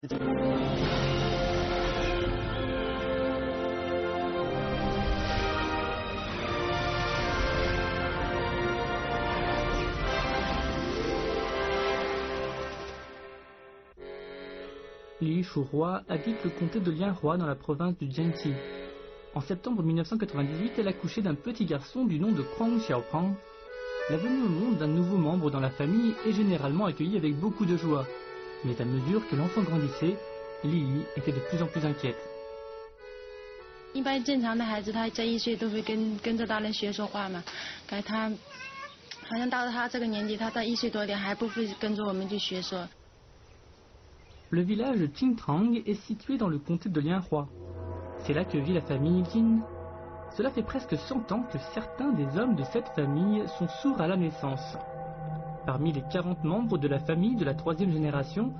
Li Shurui habite le comté de Lianhua dans la province du Jiangxi. En septembre 1998, elle a accouché d'un petit garçon du nom de Kwang Xiaopeng. La venue au monde d'un nouveau membre dans la famille est généralement accueillie avec beaucoup de joie. Mais à mesure que l'enfant grandissait, Li était de plus en plus inquiète. 一般正常的孩子，他在1岁都会跟着大人学说话嘛。他好像到了他这个年纪，他到1岁多点还不会跟着我们去学说。 Le village de Qingtang est situé dans le comté de Lianhua. C'est là que vit la famille Lin. Cela fait presque 100 ans que certains des hommes de cette famille sont sourds à la naissance. Parmi les 40 membres de la famille de la 3e génération,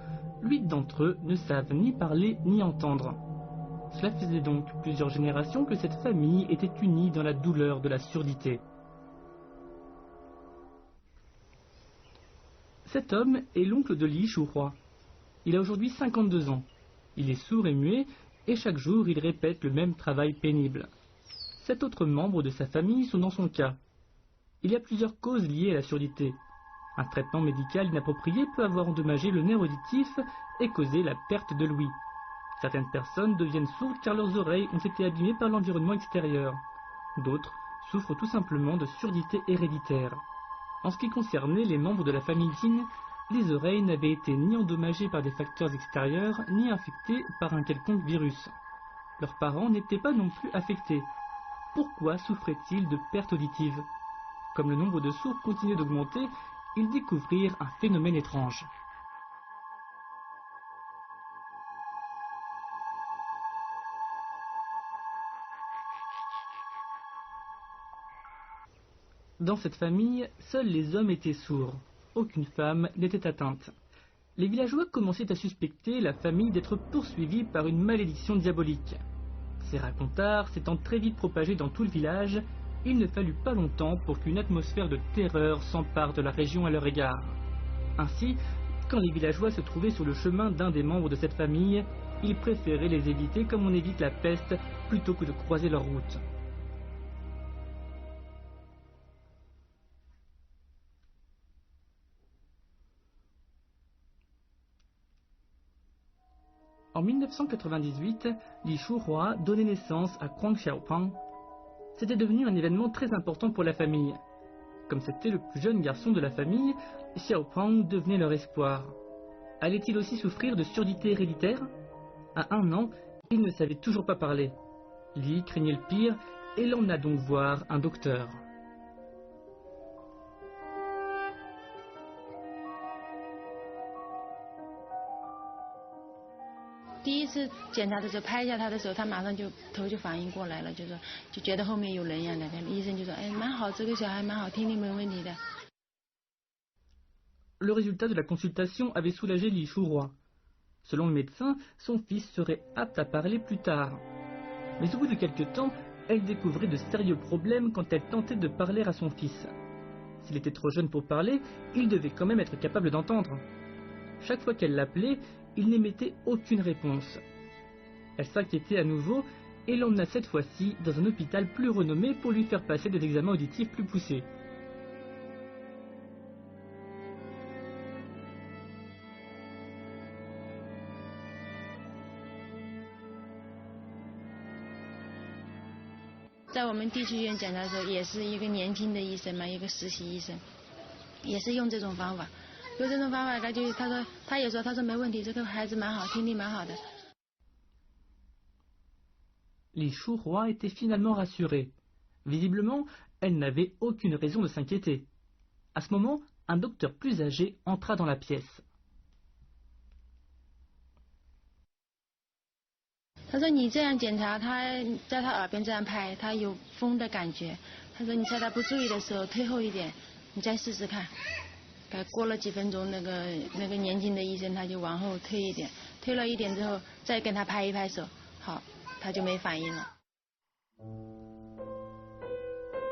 8 d'entre eux ne savent ni parler ni entendre. Cela faisait donc plusieurs générations que cette famille était unie dans la douleur de la surdité. Cet homme est l'oncle de Li Shurui. Il a aujourd'hui 52 ans. Il est sourd et muet et chaque jour il répète le même travail pénible. 7 autres membres de sa famille sont dans son cas. Il y a plusieurs causes liées à la surdité. Un traitement médical inapproprié peut avoir endommagé le nerf auditif et causé la perte de l'ouïe. Certaines personnes deviennent sourdes car leurs oreilles ont été abîmées par l'environnement extérieur. D'autres souffrent tout simplement de surdité héréditaire. En ce qui concernait les membres de la famille Jin, les oreilles n'avaient été ni endommagées par des facteurs extérieurs, ni infectées par un quelconque virus. Leurs parents n'étaient pas non plus affectés. Pourquoi souffraient-ils de perte auditive? Comme le nombre de sourds continuait d'augmenter, ils découvrirent un phénomène étrange. Dans cette famille, seuls les hommes étaient sourds. Aucune femme n'était atteinte. Les villageois commençaient à suspecter la famille d'être poursuivie par une malédiction diabolique. Ces racontars s'étant très vite propagés dans tout le village, il ne fallut pas longtemps pour qu'une atmosphère de terreur s'empare de la région à leur égard. Ainsi, quand les villageois se trouvaient sur le chemin d'un des membres de cette famille, ils préféraient les éviter comme on évite la peste plutôt que de croiser leur route. En 1998, Li Shurui donnait naissance à Kwang Xiaopeng. C'était devenu un événement très important pour la famille. Comme c'était le plus jeune garçon de la famille, Xiaopeng devenait leur espoir. Allait-il aussi souffrir de surdité héréditaire? À 1 an, il ne savait toujours pas parler. Li craignait le pire et l'emmena donc voir un docteur. 第一次检查的时候，拍一下他的时候，他马上就头就反应过来了，就觉得后面有人一样的。医生就说：“哎，蛮好，这个小孩蛮好，听力没问题的。” Le résultat de la consultation avait soulagé Li Shurui. Selon le médecin, son fils serait apte à parler plus tard. Mais au bout de quelque temps, elle découvrait de sérieux problèmes quand elle tentait de parler à son fils. S'il était trop jeune pour parler, il devait quand même être capable d'entendre. Chaque fois qu'elle l'appelait, il n'émettait aucune réponse. Elle s'inquiétait à nouveau et l'emmena cette fois-ci dans un hôpital plus renommé pour lui faire passer des examens auditifs plus poussés. Dans 我们地区医院检查的时候，也是一个年轻的医生嘛，一个实习医生，也是用这种方法。 用这种方法，他也说没问题，这个孩子蛮好，听力蛮好的。Li Shurui était finalement rassurée. Visiblement, elle n'avait aucune raison de s'inquiéter. À ce moment, un docteur plus âgé entra dans la pièce. 他说：“你这样检查，他在他耳边这样拍，他有风的感觉。他说你在他不注意的时候推后一点，你再试试看。” 过了几分钟，那个年轻的医生他就往后推一点，推了一点之后，再跟他拍一拍手，好，他就没反应了。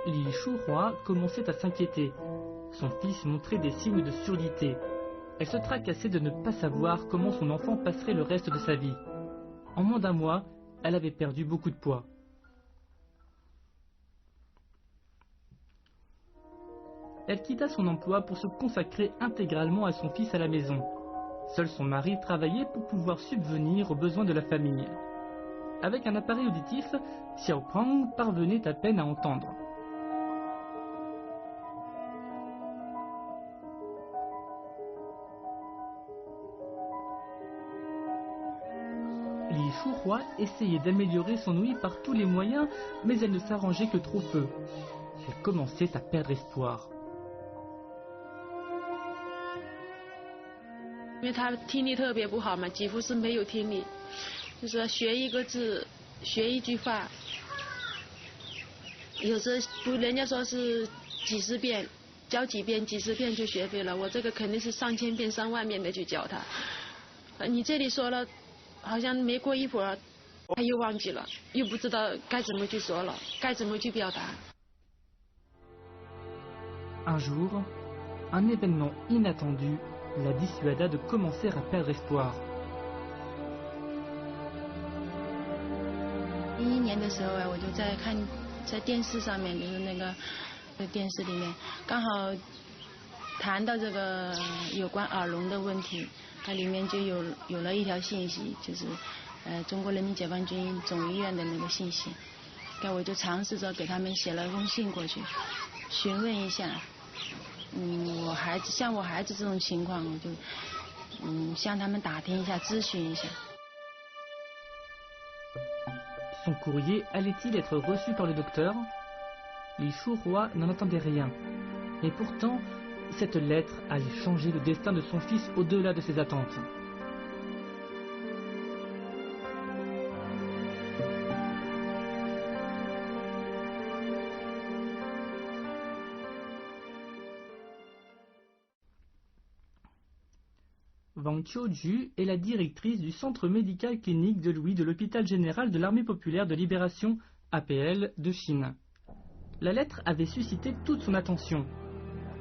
Li Shurui commençait à s'inquiéter. Son fils montrait des signes de surdité. Elle se tracassait de ne pas savoir comment son enfant passerait le reste de sa vie. En moins d'un mois, elle avait perdu beaucoup de poids. Elle quitta son emploi pour se consacrer intégralement à son fils à la maison. Seul son mari travaillait pour pouvoir subvenir aux besoins de la famille. Avec un appareil auditif, Xiao Prang parvenait à peine à entendre. Li Shuhua essayait d'améliorer son ouïe par tous les moyens, mais elle ne s'arrangeait que trop peu. Elle commençait à perdre espoir. 因为他听力特别不好嘛，几乎是没有听力，就是学一个字，学一句话，有时不人家说是几十遍，教几遍几十遍就学会了，我这个肯定是上千遍上万遍的去教他。你这里说了，好像没过一会儿，他又忘记了，又不知道该怎么去说了，该怎么去表达。Un jour, un événement inattendu la dissuada de commencer à perdre espoir. 2011年的时候我就在看，在电视上面，就是那个电视里面，刚好谈到这个有关耳聋的问题，它里面就有了一条信息，就是中国人民解放军总医院的那个信息，那我就尝试着给他们写了一封信过去，询问一下。我孩子像我孩子这种情况，我就向他们打听一下，咨询一下。Son courrier allait-il être reçu par le docteur? Li Shuhua n'en entendait rien. Et pourtant, cette lettre allait changer le destin de son fils au-delà de ses attentes. Wang Qiuju est la directrice du centre médical clinique de l'ouïe de l'hôpital général de l'armée populaire de libération APL de Chine. La lettre avait suscité toute son attention.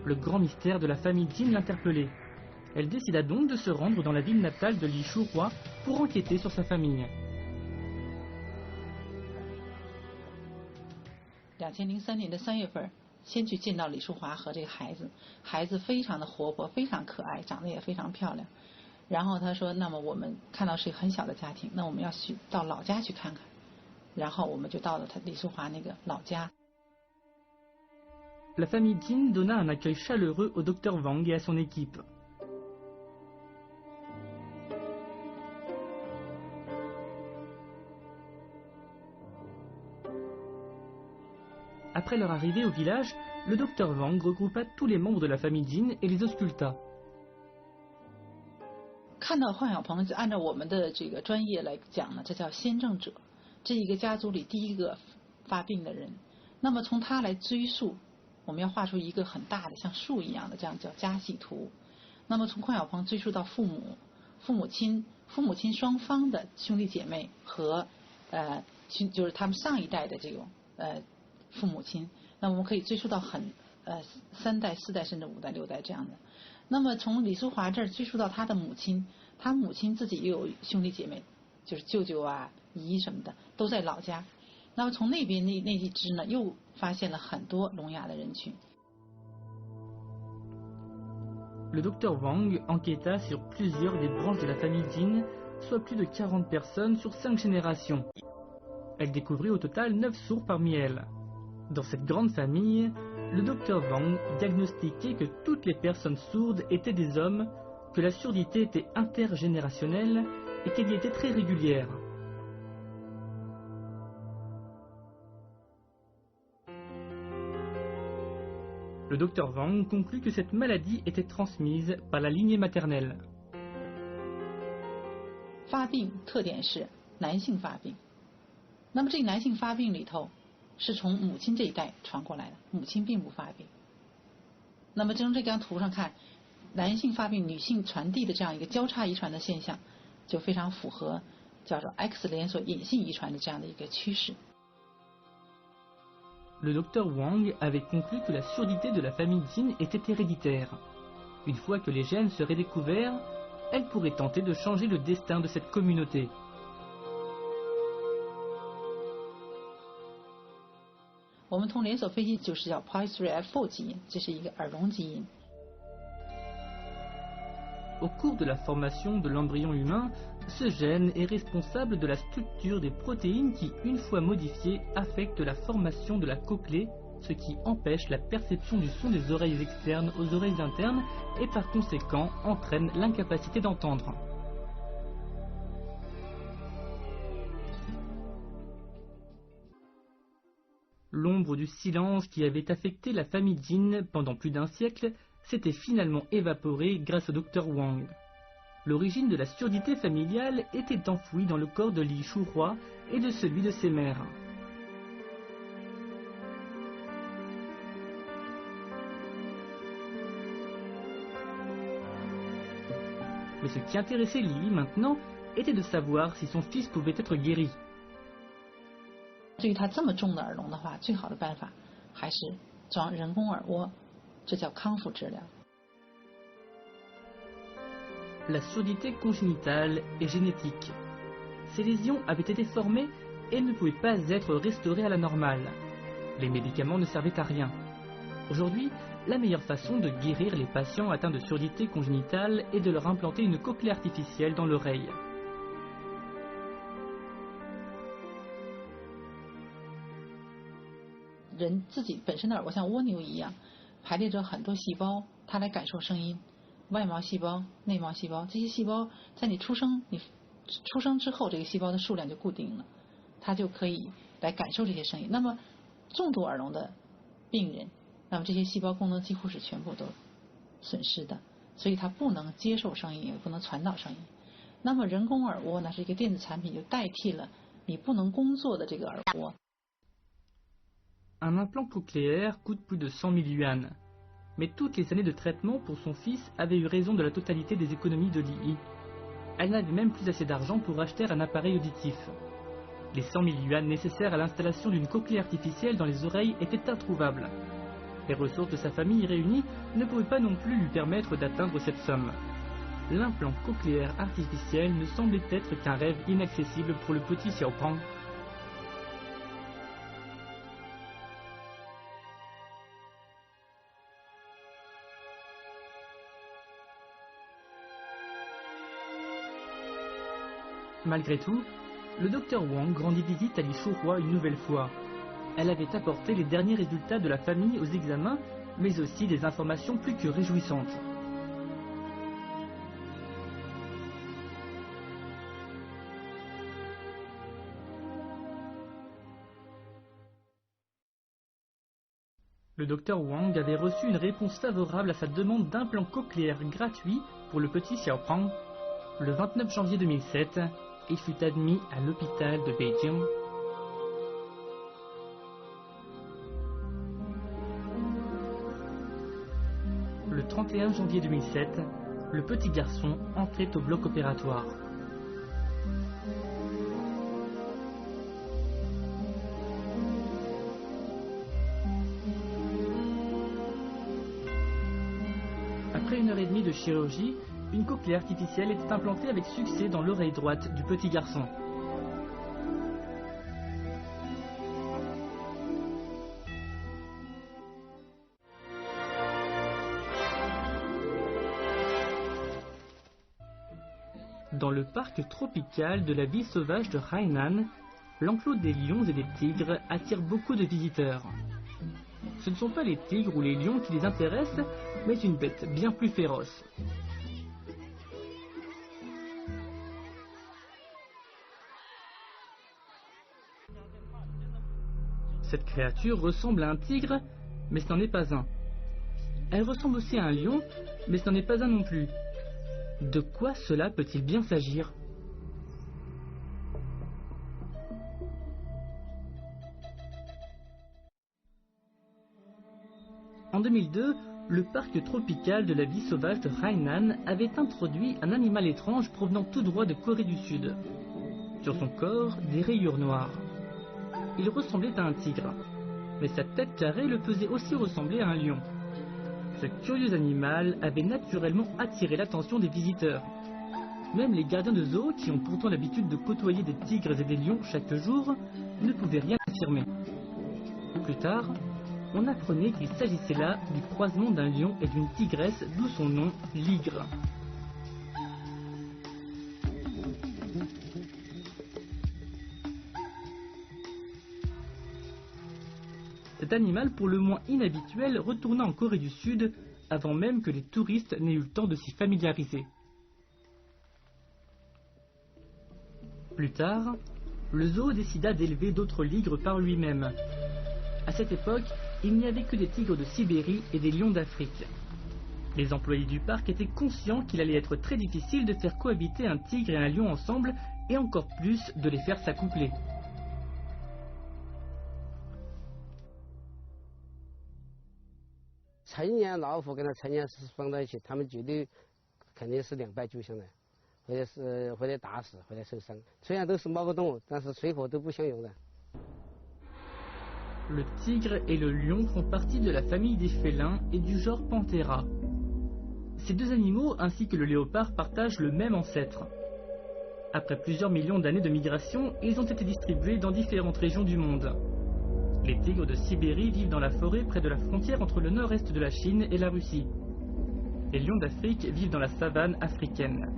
Le grand mystère de la famille Jin l'interpellait. Elle décida donc de se rendre dans la ville natale de Li Shuhua pour enquêter sur sa famille. 2003年的3月份，先去见到李淑华和这个孩子，孩子非常的活泼，非常可爱，长得也非常漂亮。然后他说，那么我们看到是一个很小的家庭，那我们要去到老家去看看。然后我们就到了他李淑华那个老家。La famille Jin donna un accueil chaleureux au docteur Wang et à son équipe. Après leur arrivée au village, le docteur Wang regroupa tous les membres de la famille Jin et les ausculta. 看到患小鹏，按照我们的这个专业来讲呢，这叫先证者，这一个家族里第一个发病的人。那么从他来追溯，我们要画出一个很大的像树一样的，这样叫家系图。那么从患小鹏追溯到父母亲双方的兄弟姐妹和就是他们上一代的这种父母亲，那我们可以追溯到3代、4代甚至5代、6代这样的。那么从李淑华这儿追溯到他的母亲，他母亲自己也有兄弟姐妹，就是舅舅啊、姨什么的都在老家。那么从那边那一支呢，又发现了很多聋哑的人群。Le docteur Wang enquêta sur plusieurs des branches de la famille Jin, soit plus de 40 personnes sur 5 générations. Elle découvrit au total 9 sourds parmi elles. Dans cette grande famille, le docteur Wang diagnostiquait que toutes les personnes sourdes étaient des hommes, que la surdité était intergénérationnelle et qu'elle y était très régulière. Le docteur Wang conclut que cette maladie était transmise par la lignée maternelle. 发病特点是男性发病，那么这个男性发病里头是从母亲这一代传过来的，母亲并不发病。那么从这张图上看，男性发病女性传递的这样一个交叉遗传的现象，就非常符合叫做 X 连锁隐性遗传的这样的一个趋势。Le docteur Wang avait conclu que la surdité de la famille Jin était héréditaire. Une fois que les gènes seraient découverts, elle pourrait tenter de changer le destin de cette communauté. Au cours de la formation de l'embryon humain, ce gène est responsable de la structure des protéines qui, une fois modifiées, affectent la formation de la cochlée, ce qui empêche la perception du son des oreilles externes aux oreilles internes et par conséquent entraîne l'incapacité d'entendre. L'ombre du silence qui avait affecté la famille Jin pendant plus d'un siècle s'était finalement évaporée grâce au Dr Wang. L'origine de la surdité familiale était enfouie dans le corps de Li Shuhua et de celui de ses mères. Mais ce qui intéressait Li maintenant était de savoir si son fils pouvait être guéri. 对于他这么重的耳聋的话，最好的办法还是装人工耳蜗，这叫康复治疗。 La surdité congénitale est génétique. Ces lésions avaient été formées et ne pouvaient pas être restaurées à la normale. Les médicaments ne servaient à rien. Aujourd'hui, la meilleure façon de guérir les patients atteints de surdité congénitale est de leur implanter une cochlée artificielle dans l'oreille. 人自己本身的耳蜗像蜗牛一样，排列着很多细胞，它来感受声音。外毛细胞、内毛细胞，这些细胞在你出生之后，这个细胞的数量就固定了，它就可以来感受这些声音。那么重度耳聋的病人，那么这些细胞功能几乎是全部都损失的，所以它不能接受声音，也不能传导声音。那么人工耳蜗呢，是一个电子产品，就代替了你不能工作的这个耳蜗。 Un implant cochléaire coûte plus de 100 000 yuan. Mais toutes les années de traitement pour son fils avaient eu raison de la totalité des économies de Li. Elle n'avait même plus assez d'argent pour acheter un appareil auditif. Les 100 000 yuan nécessaires à l'installation d'une cochlée artificielle dans les oreilles étaient introuvables. Les ressources de sa famille réunies ne pouvaient pas non plus lui permettre d'atteindre cette somme. L'implant cochléaire artificiel ne semblait être qu'un rêve inaccessible pour le petit Xiaopang. Malgré tout, le docteur Wang rendit visite à Li Shuhua une nouvelle fois. Elle avait apporté les derniers résultats de la famille aux examens, mais aussi des informations plus que réjouissantes. Le docteur Wang avait reçu une réponse favorable à sa demande d'implant cochléaire gratuit pour le petit Xiaopang. Le 29 janvier 2007, il fut admis à l'hôpital de Beijing. Le 31 janvier 2007, le petit garçon entrait au bloc opératoire. Après 1h30 de chirurgie, une cochlée artificielle était implantée avec succès dans l'oreille droite du petit garçon. Dans le parc tropical de la vie sauvage de Hainan, l'enclos des lions et des tigres attire beaucoup de visiteurs. Ce ne sont pas les tigres ou les lions qui les intéressent, mais une bête bien plus féroce. Cette créature ressemble à un tigre, mais ce n'en est pas un. Elle ressemble aussi à un lion, mais ce n'en est pas un non plus. De quoi cela peut-il bien s'agir ? En 2002, le parc tropical de la vie sauvage de Hainan avait introduit un animal étrange provenant tout droit de Corée du Sud. Sur son corps, des rayures noires. Il ressemblait à un tigre, mais sa tête carrée le faisait aussi ressembler à un lion. Ce curieux animal avait naturellement attiré l'attention des visiteurs. Même les gardiens de zoo, qui ont pourtant l'habitude de côtoyer des tigres et des lions chaque jour, ne pouvaient rien affirmer. Plus tard, on apprenait qu'il s'agissait là du croisement d'un lion et d'une tigresse, d'où son nom, Ligre. Cet animal pour le moins inhabituel retourna en Corée du Sud avant même que les touristes n'aient eu le temps de s'y familiariser. Plus tard, le zoo décida d'élever d'autres ligres par lui-même. À cette époque, il n'y avait que des tigres de Sibérie et des lions d'Afrique. Les employés du parc étaient conscients qu'il allait être très difficile de faire cohabiter un tigre et un lion ensemble et encore plus de les faire s'accoupler. Le tigre et le lion font partie de la famille des félins et du genre Panthera. Ces deux animaux ainsi que le léopard partagent le même ancêtre. Après plusieurs millions d'années de migration, ils ont été distribués dans différentes régions du monde. Les tigres de Sibérie vivent dans la forêt près de la frontière entre le nord-est de la Chine et la Russie. Les lions d'Afrique vivent dans la savane africaine.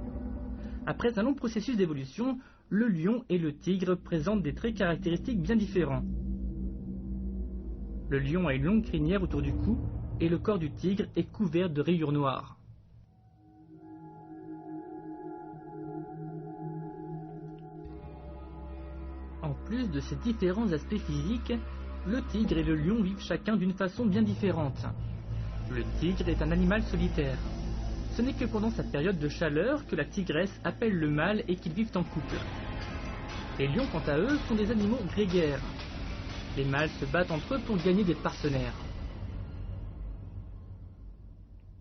Après un long processus d'évolution, le lion et le tigre présentent des traits caractéristiques bien différents. Le lion a une longue crinière autour du cou et le corps du tigre est couvert de rayures noires. En plus de ces différents aspects physiques, le tigre et le lion vivent chacun d'une façon bien différente. Le tigre est un animal solitaire. Ce n'est que pendant sa période de chaleur que la tigresse appelle le mâle et qu'ils vivent en couple. Les lions, quant à eux, sont des animaux grégaires. Les mâles se battent entre eux pour gagner des partenaires.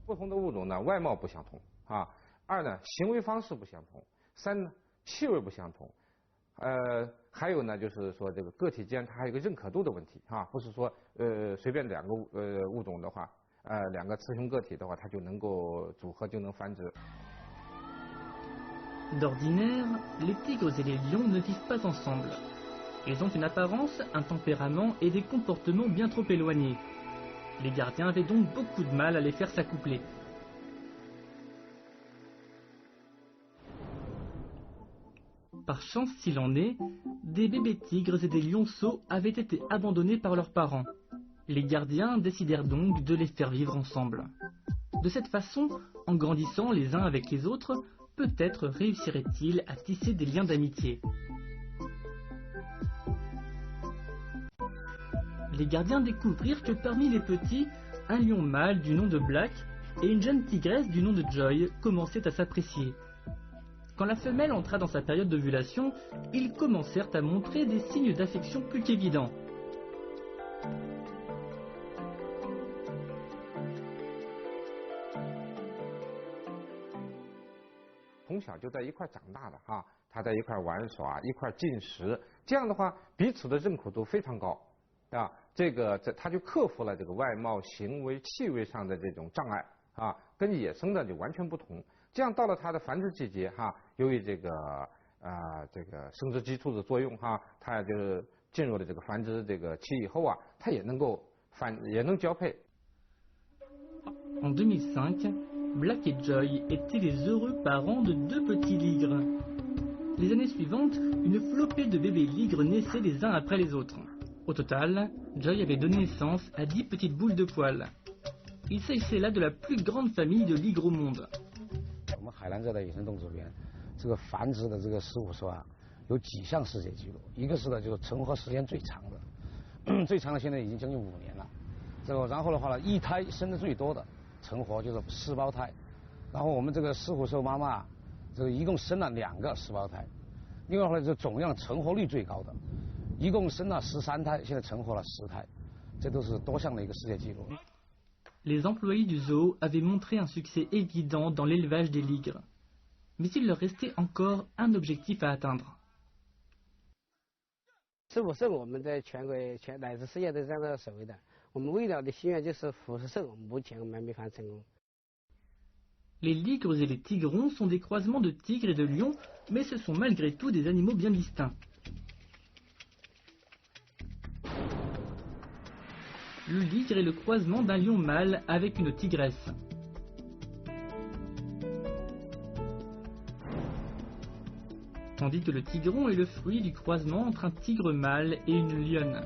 不同的物种呢，外貌不相同啊。二呢，行为方式不相同。三呢，气味不相同。还有呢，就是说这个个体间它还有一个认可度的问题啊，不是说随便两个物种的话，两个雌雄个体的话，它就能够组合就能繁殖。 D'ordinaire, les tigres et les lions ne vivent pas ensemble. Ils ont une apparence, un tempérament et des comportements bien trop éloignés. Les gardiens avaient donc beaucoup de mal à les faire s'accoupler. Par chance s'il en est, des bébés tigres et des lionceaux avaient été abandonnés par leurs parents. Les gardiens décidèrent donc de les faire vivre ensemble. De cette façon, en grandissant les uns avec les autres, peut-être réussiraient-ils à tisser des liens d'amitié. Les gardiens découvrirent que parmi les petits, un lion mâle du nom de Black et une jeune tigresse du nom de Joy commençaient à s'apprécier. Quand la femelle entra dans sa période d'ovulation, ils commencèrent à montrer des signes d'affection plus qu'évidents. 从小就在一块长大的哈，他在一块玩耍，一块进食，这样的话彼此的认可度非常高啊。他就克服了这个外貌、行为、气味上的这种障碍啊，跟野生的就完全不同。这样到了它的繁殖季节哈，由于这个生殖激素的作用哈，它就进入了这个繁殖这个期以后啊，它也能交配。En 2005, Black et Joy étaient les heureux parents de 2 petits ligres. Les années suivantes, une flopée de bébés ligres naissaient les uns après les autres. Au total, Joy avait donné naissance à 10 petites boules de poils. Il s'agissait là de la plus grande famille de ligres au monde. 我们海南这带野生动物里面，这个繁殖的这个事物说啊，有几项世界纪录，一个是呢就是成活时间最长的，最长的现在已经将近5年了。然后的话呢，一胎生的最多的成活就是4胞胎，然后我们这个石虎兽妈妈，这个一共生了2个4胞胎，另外呢就总量成活率最高的，一共生了13胎，现在成活了10胎，这都是多项的一个世界纪录。 Les employés du zoo avaient montré un succès évident dans l'élevage des ligres. Mais il leur restait encore un objectif à atteindre. 石虎兽我们在全国乃至世界都相当所谓的， Les ligres et les tigrons sont des croisements de tigres et de lions, mais ce sont malgré tout des animaux bien distincts. Le ligre est le croisement d'un lion mâle avec une tigresse. Tandis que le tigron est le fruit du croisement entre un tigre mâle et une lionne.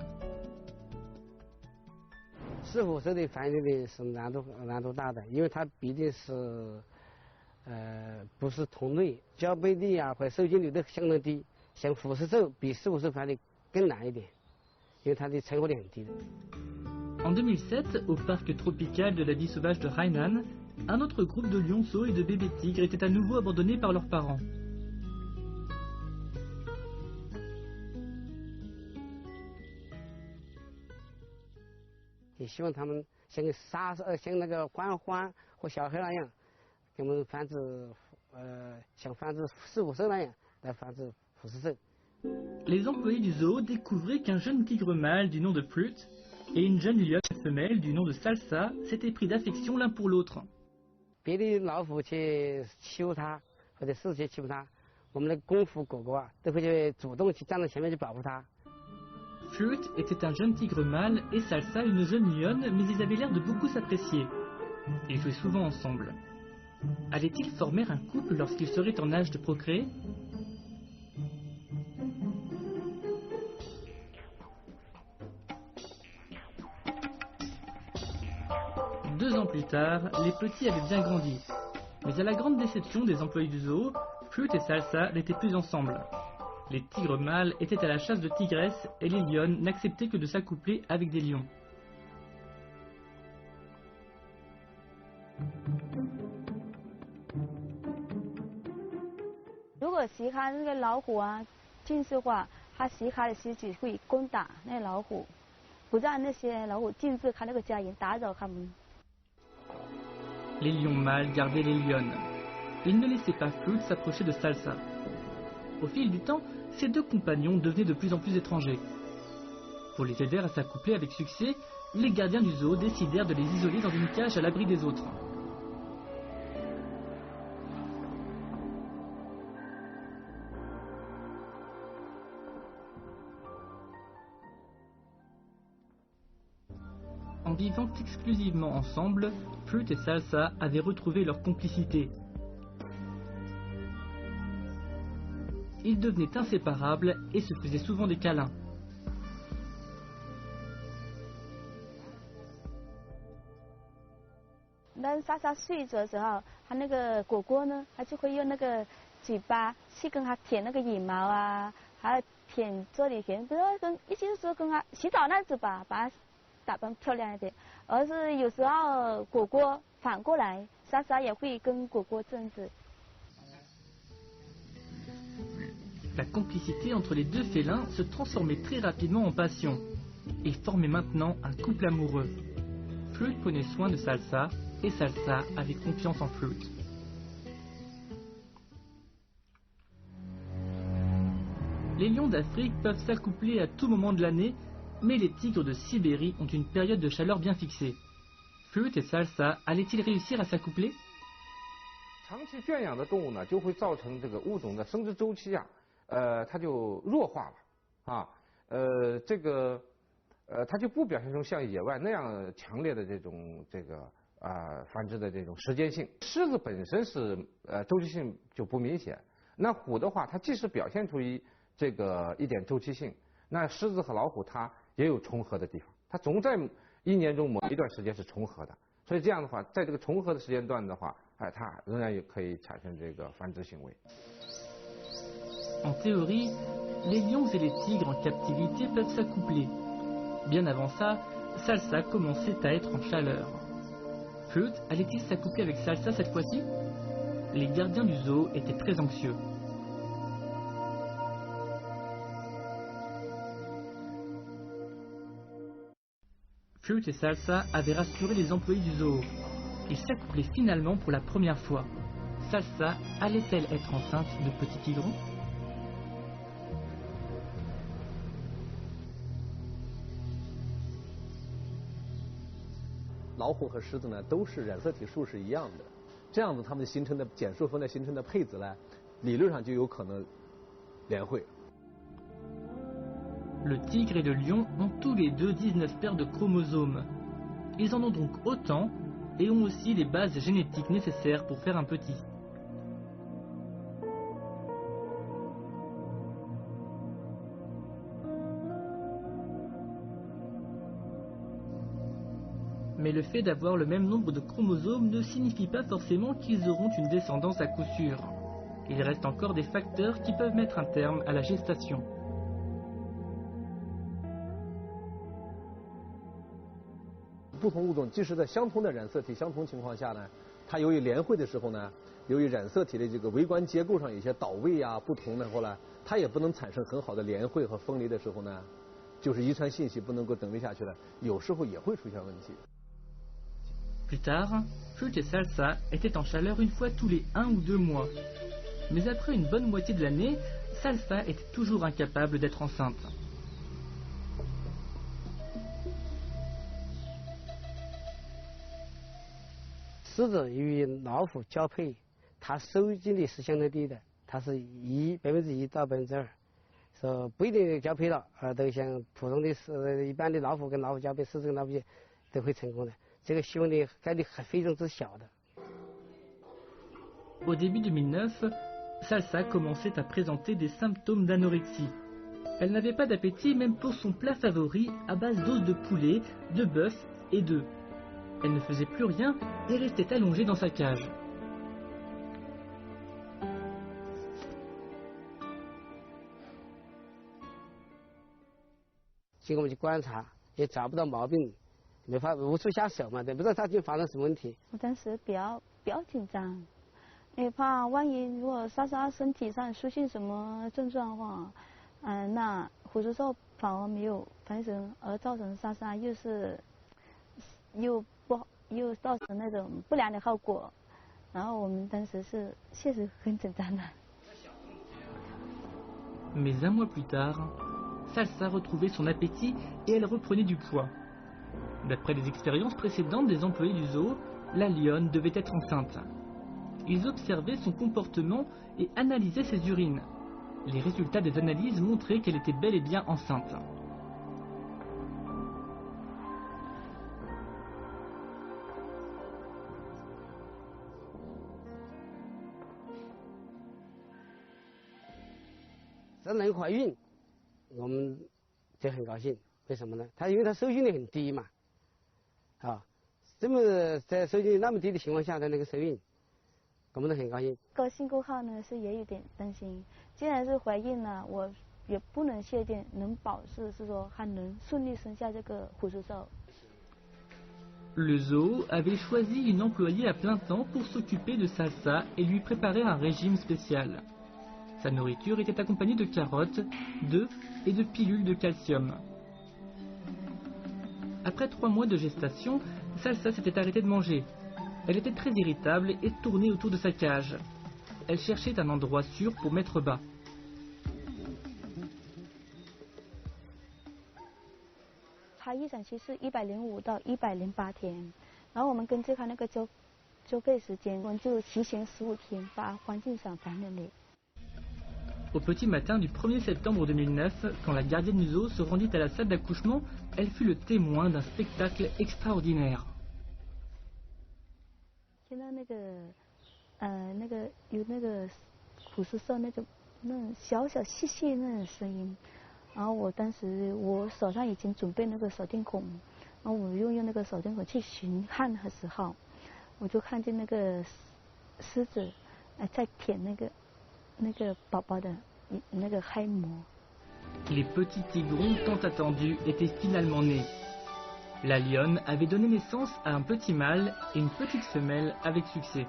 En 2007, au parc tropical de la vie sauvage de Hainan, un autre groupe de lionceaux et de bébés tigres était à nouveau abandonné par leurs parents. Les employés du zoo découvraient qu'un jeune tigre mâle du nom de Fruit et une jeune lionne femelle du nom de Salsa s'étaient pris d'affection l'un pour l'autre. Fruit était un jeune tigre mâle et Salsa une jeune lionne, mais ils avaient l'air de beaucoup s'apprécier. Ils jouaient souvent ensemble. Allaient-ils former un couple lorsqu'ils seraient en âge de procréer ? 2 ans plus tard, les petits avaient bien grandi. Mais à la grande déception des employés du zoo, Fruit et Salsa n'étaient plus ensemble. Les tigres mâles étaient à la chasse de tigresses et les lionnes n'acceptaient que de s'accoupler avec des lions. Les lions mâles gardaient les lionnes. Ils ne laissaient pas Fruit s'approcher de Salsa. Au fil du temps, ces 2 compagnons devenaient de plus en plus étrangers. Pour les aider à s'accoupler avec succès, les gardiens du zoo décidèrent de les isoler dans une cage à l'abri des autres. En vivant exclusivement ensemble, Fruit et Salsa avaient retrouvé leur complicité. Ils devenaient inséparables et se faisaient souvent des câlins. La complicité entre les 2 félins se transformait très rapidement en passion et formait maintenant un couple amoureux. Fruit prenait soin de Salsa et Salsa avait confiance en Fruit. Les lions d'Afrique peuvent s'accoupler à tout moment de l'année, mais les tigres de Sibérie ont une période de chaleur bien fixée. Fruit et Salsa allaient-ils réussir à s'accoupler ? 长期圈养的动物呢，就会造成这个物种的生殖周期它就弱化了它就不表现出像野外那样强烈的这种繁殖的这种时间性。狮子本身是周期性就不明显，那虎的话，它即使表现出一点周期性，那狮子和老虎它也有重合的地方，它总在1年中某一段时间是重合的，所以这样的话，在这个重合的时间段的话，它仍然也可以产生这个繁殖行为。 En théorie, les lions et les tigres en captivité peuvent s'accoupler. Bien avant ça, Salsa commençait à être en chaleur. Fruit allait-il s'accoupler avec Salsa cette fois-ci? Les gardiens du zoo étaient très anxieux. Fruit et Salsa avaient rassuré les employés du zoo. Ils s'accouplaient finalement pour la première fois. Salsa allait-elle être enceinte de petits tigrons? 老虎和狮子呢都是染色体数是一样的，这样子它们形成的减数分的形成的配子呢，理论上就有可能联会。Le tigre et le lion ont tous les deux 19 paires de chromosomes. Ils en ont donc autant et ont aussi les bases génétiques nécessaires pour faire un petit. Mais le fait d'avoir le même nombre de chromosomes ne signifie pas forcément qu'ils auront une descendance à coup sûr. Il reste encore des facteurs qui peuvent mettre un terme à la gestation. 不同物种即使在相同的染色体相同情况下呢，它由于联会的时候呢，由于染色体的这个微观结构上有些倒位啊不同的后来，它也不能产生很好的联会和分离的时候呢，就是遗传信息不能够等位下去了，有时候也会出现问题。 Plus tard, Fruit et Salsa étaient en chaleur une fois tous les 1 ou 2 mois. Mais après une bonne moitié de l'année, Salsa était toujours incapable d'être enceinte. 狮子与老虎交配，它受精率是相对低的，它是1%到2%，说不一定交配了，都像普通的一般的老虎跟老虎交配，狮子跟老虎都会成功的，这个希望的概率非常之小的。 Au début 2009, Salsa commençait à présenter des symptômes d'anorexie. Elle n'avait pas d'appétit même pour son plat favori à base d'os de poulet, de bœuf et d'œufs. Elle ne faisait plus rien et restait allongée dans sa cage. 经过我们去观察，也找不到毛病，没法无处下手嘛，对，不知道它究竟发生什么问题。我当时比较紧张，也怕万一如果莎莎身体上出现什么症状的话，那虎叔寿反而没有发生，而造成莎莎又造成那种不良的后果，然后我们当时是确实很紧张的。Mais un mois plus tard, Salsa retrouvait son appétit et elle reprenait du poids. D'après les expériences précédentes des employés du zoo, la lionne devait être enceinte. Ils observaient son comportement et analysaient ses urines. Les résultats des analyses montraient qu'elle était bel et bien enceinte. 真能怀孕，我们就很高兴。为什么呢？因为它受精率很低嘛，这么在受精率那么低的情况下的那个受孕，我们都很高兴。高兴过后呢，是也有点担心。既然是怀孕了，我也不能确定能保持是说还能顺利生下这个虎叔寿。Le zoo avait choisi une employée à plein temps pour s'occuper de Salsa et lui préparer un régime spécial. Sa nourriture était accompagnée de carottes, d'œufs et de pilules de calcium. Après 3 mois de gestation, Salsa s'était arrêtée de manger. Elle était très irritable et tournait autour de sa cage. Elle cherchait un endroit sûr pour mettre bas. 它预产期是105到108天，然后我们根据它那个交配时间，我们就提前15天把环境上繁衍了。 Au petit matin du 1er septembre 2009, quand la gardienne du zoo se rendit à la salle d'accouchement, elle fut le témoin d'un spectacle extraordinaire. 听到有那个虎叔寿那种小细细那种声音，然后我当时我手上已经准备那个手电筒，然后我用那个手电筒去寻看的时候，我就看见那个狮子在舔那个宝宝的那个胎膜。 Les petits tigrons tant attendus étaient finalement nés. La lionne avait donné naissance à un petit mâle et une petite femelle avec succès.